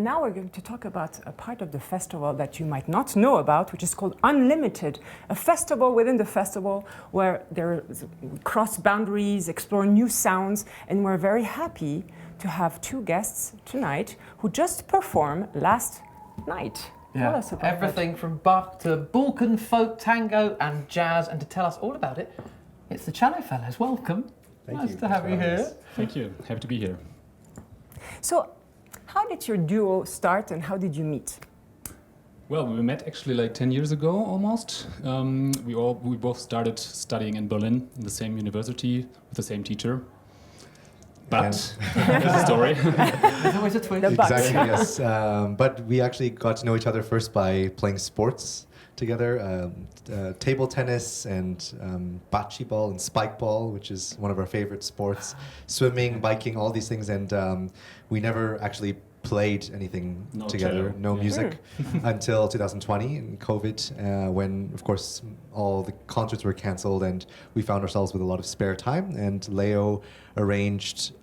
now we're going to talk about a part of the festival that you might not know about, which is called Unlimited, a festival within the festival where we cross boundaries, explore new sounds, and we're very happy to have two guests tonight who just performed last night. Yeah. Tell us about everything from Bach to Balkan folk, tango and jazz, and to tell us all about it, it's the CelloFellos. Welcome. Nice to have you here. Thank you. Happy to be here. So, how did your duo start and how did you meet? Well, we met actually like 10 years ago almost. We both started studying in Berlin in the same university with the same teacher. But there's a story. There's always a twist. Exactly, yes. But we actually got to know each other first by playing sports together, table tennis and bocce ball and spike ball, which is one of our favorite sports, swimming, biking, all these things. And we never actually played anything together, cello. no music, until 2020 in COVID, when, of course, all the concerts were cancelled and we found ourselves with a lot of spare time. And Leo arranged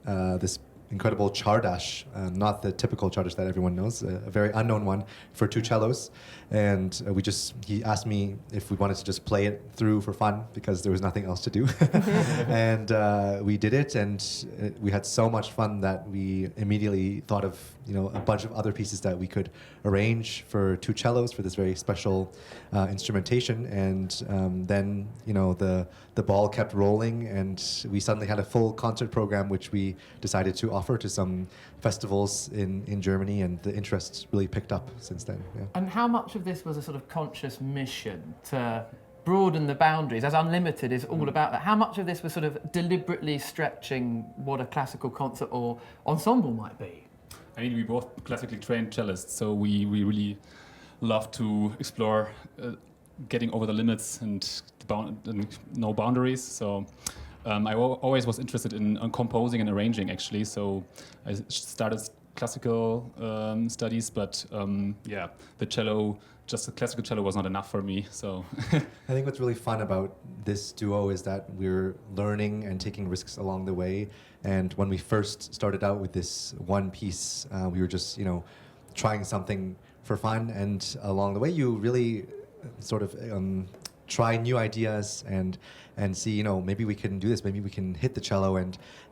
this incredible chardash, not the typical chardash that everyone knows, a very unknown one for two cellos. And he asked me if we wanted to just play it through for fun because there was nothing else to do. And we did it, and we had so much fun that we immediately thought of a bunch of other pieces that we could arrange for two cellos for this very special instrumentation. And then the ball kept rolling, and we suddenly had a full concert program, which we decided to offer to some festivals in Germany, and the interest really picked up since then. Yeah. And how much of this was a sort of conscious mission to broaden the boundaries, as Unlimited is all about that? How much of this was sort of deliberately stretching what a classical concert or ensemble might be? I mean, we both classically trained cellists, so we really love to explore getting over the limits and no boundaries. So I always was interested in composing and arranging, actually. So I started classical studies, but just the classical cello was not enough for me. So I think what's really fun about this duo is that we're learning and taking risks along the way. And when we first started out with this one piece, we were just trying something for fun, and along the way you really sort of try new ideas and see, maybe we can do this, maybe we can hit the cello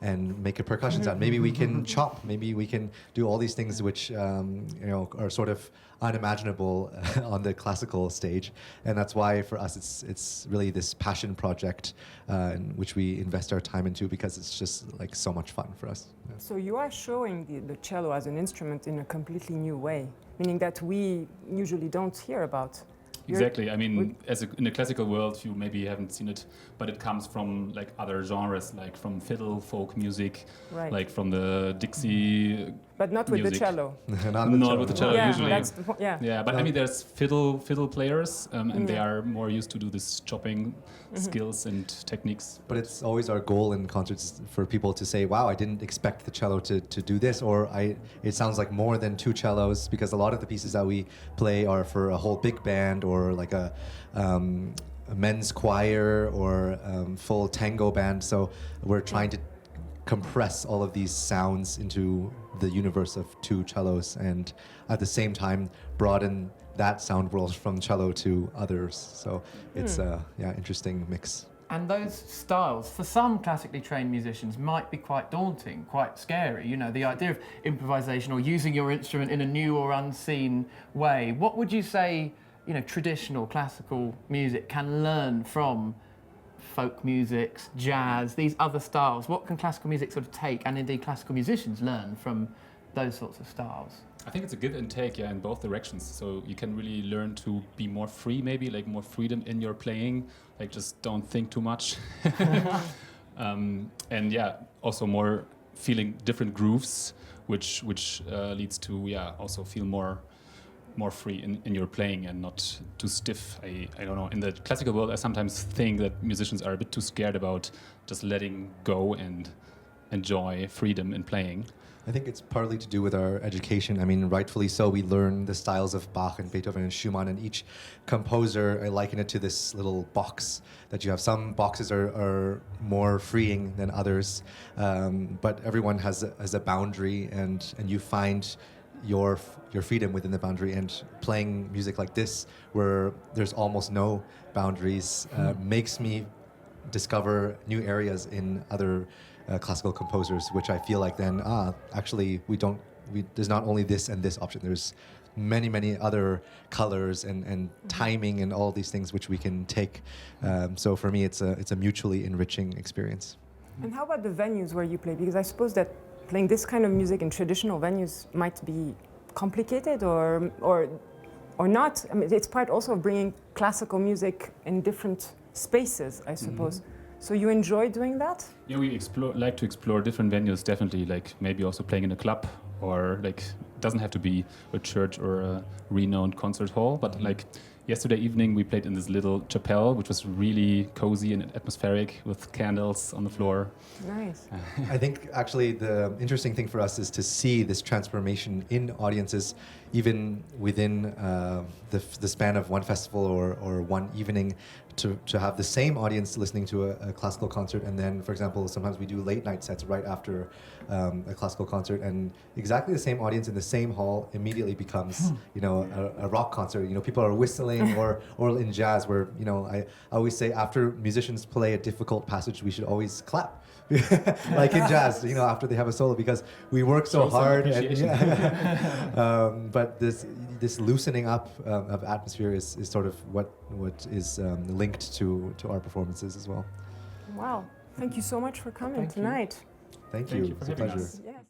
and make a percussion sound, maybe we can chop, maybe we can do all these things which are sort of unimaginable on the classical stage. And that's why for us it's really this passion project in which we invest our time into, because it's just like so much fun for us. Yeah. So you are showing the cello as an instrument in a completely new way, meaning that we usually don't hear about. Exactly. I mean, in the classical world, you maybe haven't seen it, but it comes from like other genres, like from fiddle, folk music, like from the Dixie. But not with music. the cello. Not with the cello usually. That's the point. Yeah, but I mean, there's fiddle players, and they are more used to do this chopping skills and techniques. But it's always our goal in concerts for people to say, "Wow, I didn't expect the cello to do this," or "It sounds like more than two cellos," because a lot of the pieces that we play are for a whole big band or like a men's choir or full tango band. So we're trying to compress all of these sounds into the universe of two cellos, and at the same time broaden that sound world from cello to others. So it's a interesting mix. And those styles, for some classically trained musicians, might be quite daunting, quite scary. The idea of improvisation or using your instrument in a new or unseen way. What would you say, traditional classical music can learn from folk musics, jazz, these other styles? What can classical music sort of take, and indeed classical musicians learn from those sorts of styles? I think it's a give and take, in both directions. So you can really learn to be more free, maybe, like more freedom in your playing, like just don't think too much. And also more feeling different grooves, which leads to, also feel more free in your playing and not too stiff. I don't know. In the classical world, I sometimes think that musicians are a bit too scared about just letting go and enjoy freedom in playing. I think it's partly to do with our education. I mean, rightfully so, we learn the styles of Bach and Beethoven and Schumann, and each composer, I liken it to this little box that you have. Some boxes are more freeing than others, but everyone has a boundary, and you find your freedom within the boundary, and playing music like this where there's almost no boundaries makes me discover new areas in other classical composers, which I feel like then actually there's not only this and this option, there's many other colors and timing and all these things which we can take. So for me it's a mutually enriching experience. And how about the venues where you play? Because I suppose that playing this kind of music in traditional venues might be complicated or not. I mean, it's part also of bringing classical music in different spaces, I suppose. So you enjoy doing that? Yeah, we like to explore different venues, definitely, like maybe also playing in a club, or like it doesn't have to be a church or a renowned concert hall, but like yesterday evening we played in this little chapel, which was really cozy and atmospheric with candles on the floor. Nice. I think actually the interesting thing for us is to see this transformation in audiences, even within the span of one festival or one evening, to have the same audience listening to a classical concert, and then, for example, sometimes we do late night sets right after a classical concert, and exactly the same audience in the same hall immediately becomes, a rock concert. People are whistling, or in jazz, where I always say after musicians play a difficult passage, we should always clap. Like in jazz, after they have a solo, because we work so hard. But this loosening up of atmosphere is sort of what is linked to our performances as well. Wow. Thank you so much for coming tonight. Thank you. for It's a having pleasure. us. Yes.